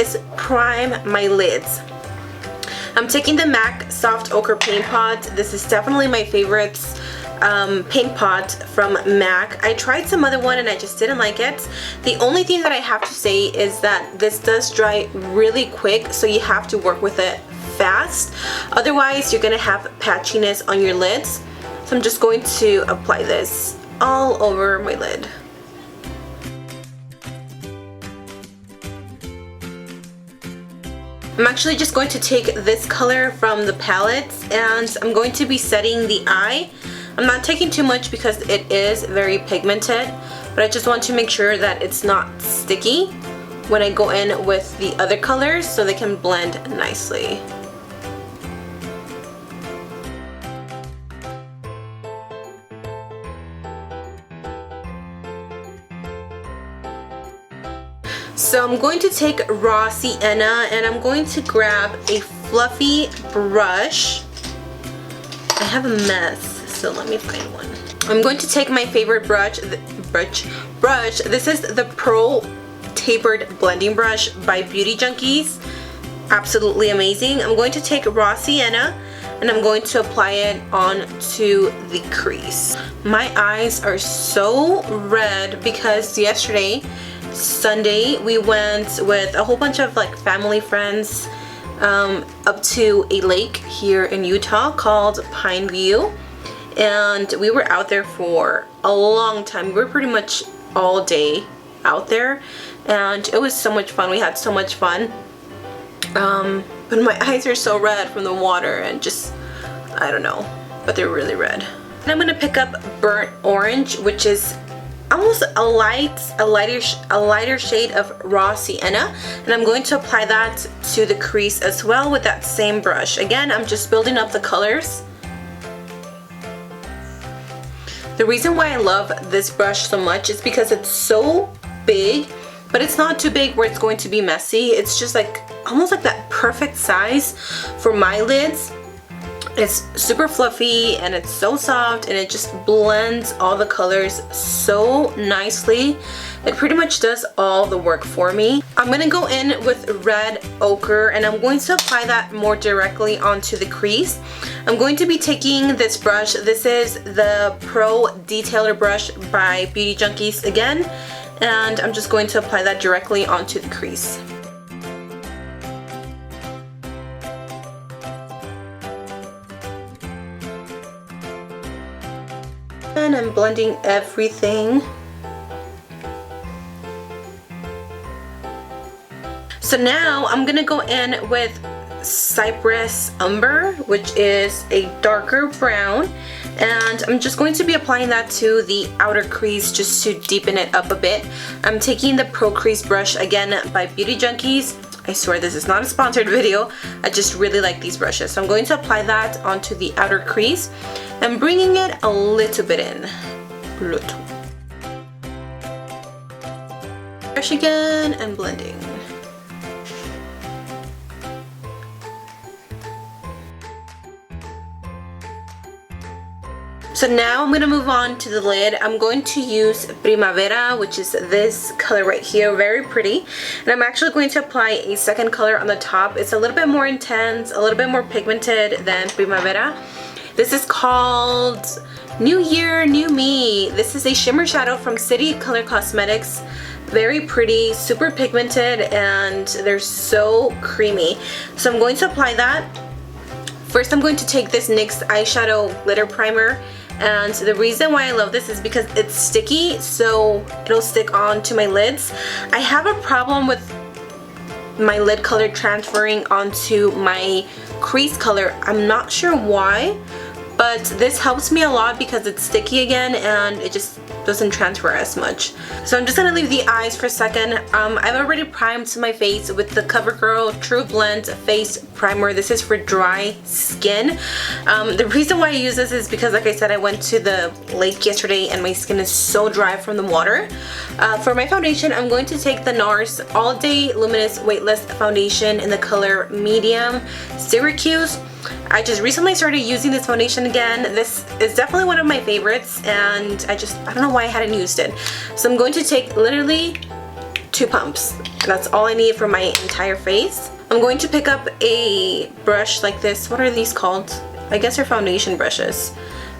is prime my lids. I'm taking the MAC Soft Ochre Paint Pot. This is definitely my favorite paint pot from MAC. I tried some other one and I just didn't like it. The only thing that I have to say is that this does dry really quick, so you have to work with it fast. Otherwise, you're gonna have patchiness on your lids. So I'm just going to apply this all over my lid. I'm actually just going to take this color from the palette and I'm going to be setting the eye. I'm not taking too much because it is very pigmented, but I just want to make sure that it's not sticky when I go in with the other colors so they can blend nicely. So I'm going to take raw sienna and I'm going to grab a fluffy brush. I have a mess, so let me find one. I'm going to take my favorite brush. This is the Pro Tapered Blending Brush by Beauty Junkies. Absolutely amazing. I'm going to take raw sienna and I'm going to apply it onto the crease. My eyes are so red because yesterday, Sunday, we went with a whole bunch of like family friends up to a lake here in Utah called Pine View, and we were out there for a long time. We were pretty much all day out there and it was so much fun. We had so much fun, but my eyes are so red from the water and just, I don't know, but they're really red. And I'm gonna pick up burnt orange, which is almost a lighter shade of raw sienna, and I'm going to apply that to the crease as well with that same brush. Again, I'm just building up the colors. The reason why I love this brush so much is because it's so big, but it's not too big where it's going to be messy. It's just like almost like that perfect size for my lids. It's super fluffy and it's so soft and it just blends all the colors so nicely. It pretty much does all the work for me. I'm going to go in with red ochre and I'm going to apply that more directly onto the crease. I'm going to be taking this brush. This is the Pro Detailer Brush by Beauty Junkies again, and I'm just going to apply that directly onto the crease. And I'm blending everything. So now I'm gonna go in with Cypress Umber, which is a darker brown, and I'm just going to be applying that to the outer crease just to deepen it up a bit. I'm taking the Pro Crease brush again by Beauty Junkies. I swear this is not a sponsored video. I just really like these brushes. So I'm going to apply that onto the outer crease and bringing it a little bit in. Brush again and blending. So now I'm going to move on to the lid. I'm going to use Primavera, which is this color right here, very pretty. And I'm actually going to apply a second color on the top. It's a little bit more intense, a little bit more pigmented than Primavera. This is called New Year, New Me. This is a shimmer shadow from City Color Cosmetics. Very pretty, super pigmented, and they're so creamy. So I'm going to apply that. First, I'm going to take this NYX eyeshadow glitter primer. And the reason why I love this is because it's sticky, so it'll stick on to my lids. I have a problem with my lid color transferring onto my crease color. I'm not sure why, but this helps me a lot because it's sticky again and it just doesn't transfer as much. So I'm just gonna leave the eyes for a second. I've already primed my face with the CoverGirl True Blend Face Primer. This is for dry skin. The reason why I use this is because, like I said, I went to the lake yesterday and my skin is so dry from the water. For my foundation, I'm going to take the NARS All Day Luminous Weightless Foundation in the color Medium Syracuse. I just recently started using this foundation again. This is definitely one of my favorites, and I don't know why I hadn't used it. So I'm going to take literally 2 pumps That's all I need for my entire face. I'm going to pick up a brush like this. What are these called? I guess they're foundation brushes.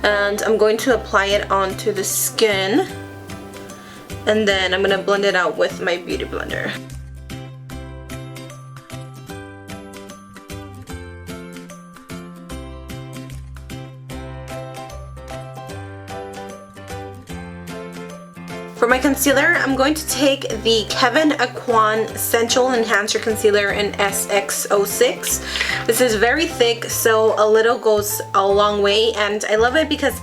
And I'm going to apply it onto the skin. And then I'm going to blend it out with my beauty blender. For my concealer, I'm going to take the Kevyn Aucoin Sensual Enhancer Concealer in SX06. This is very thick, so a little goes a long way, and I love it because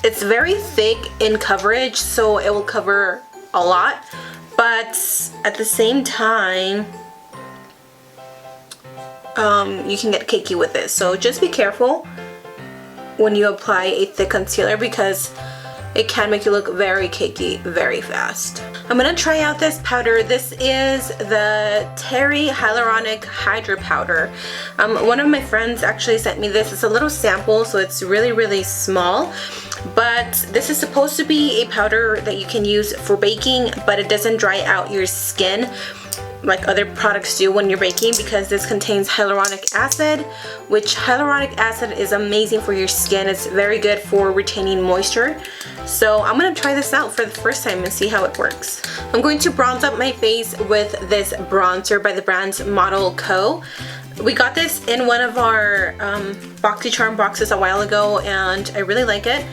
it's very thick in coverage, so it will cover a lot, but at the same time, you can get cakey with it. So just be careful when you apply a thick concealer because it can make you look very cakey very fast. I'm gonna try out this powder. This is the Terry Hyaluronic Hydra Powder. One of my friends actually sent me this. It's a little sample, so it's really small. But this is supposed to be a powder that you can use for baking, but it doesn't dry out your skin like other products do when you're baking, because this contains hyaluronic acid, which hyaluronic acid is amazing for your skin. It's very good for retaining moisture. So I'm gonna try this out for the first time and see how it works. I'm going to bronze up my face with this bronzer by the brand Model Co. We got this in one of our BoxyCharm boxes a while ago, and I really like it.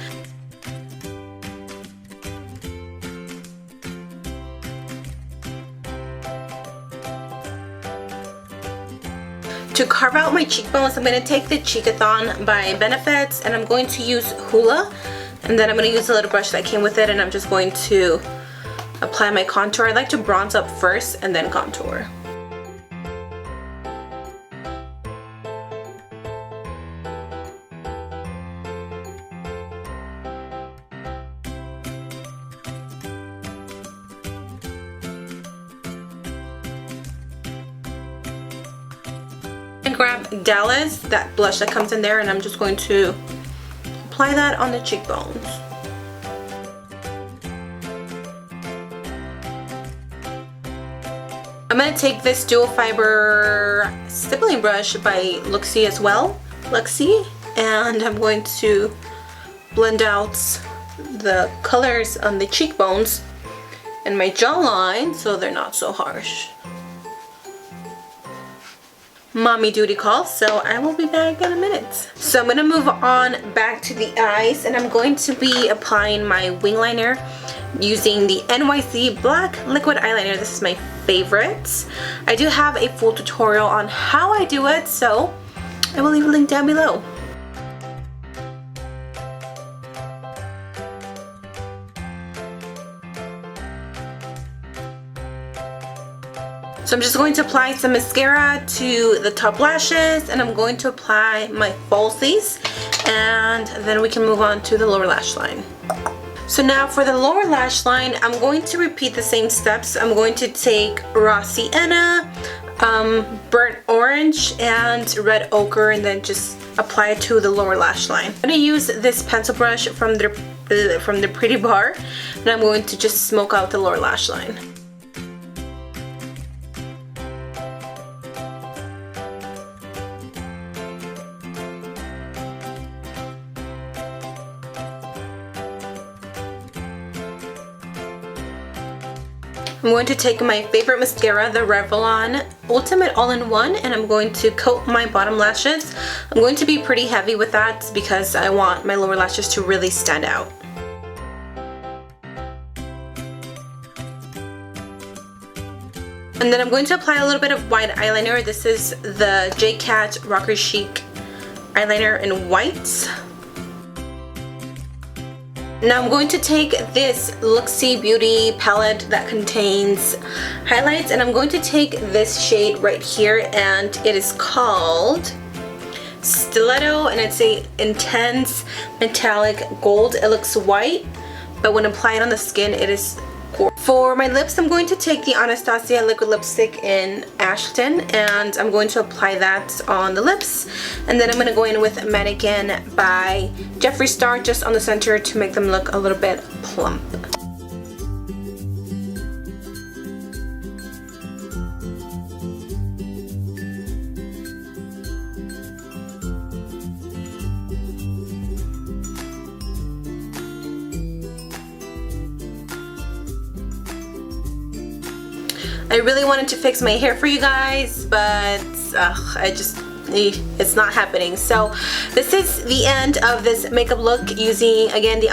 To carve out my cheekbones, I'm going to take the Cheekathon by Benefits, and I'm going to use Hoola, and then I'm going to use a little brush that came with it, and I'm just going to apply my contour. I like to bronze up first and then contour. And grab Adalah, that blush that comes in there, and I'm just going to apply that on the cheekbones. I'm going to take this dual fiber stippling brush by Luxie as well, and I'm going to blend out the colors on the cheekbones and my jawline so they're not so harsh. Mommy duty call, so I will be back in a minute. So I'm gonna move on back to the eyes, and I'm going to be applying my wing liner using the NYC Black Liquid Eyeliner. This is my favorite. I do have a full tutorial on how I do it, so I will leave a link down below. So I'm just going to apply some mascara to the top lashes, and I'm going to apply my falsies, and then we can move on to the lower lash line. So now for the lower lash line, I'm going to repeat the same steps. I'm going to take raw sienna, burnt orange, and red ochre, and then just apply it to the lower lash line. I'm going to use this pencil brush from the Pretty Bar, and I'm going to just smoke out the lower lash line. I'm going to take my favorite mascara, the Revlon Ultimate All-in-One, and I'm going to coat my bottom lashes. I'm going to be pretty heavy with that because I want my lower lashes to really stand out. And then I'm going to apply a little bit of white eyeliner. This is the J-Cat Rocker Chic eyeliner in white. Now I'm going to take this Luxie Beauty palette that contains highlights, and I'm going to take this shade right here, and it is called Stiletto, and it's a intense metallic gold. It looks white, but when applied on the skin, it is gorgeous. For my lips, I'm going to take the Anastasia liquid lipstick in Ashton, and I'm going to apply that on the lips, and then I'm going to go in with Mannequin by Jeffree Star just on the center to make them look a little bit plump. I really wanted to fix my hair for you guys, but it's not happening. So this is the end of this makeup look using, again, the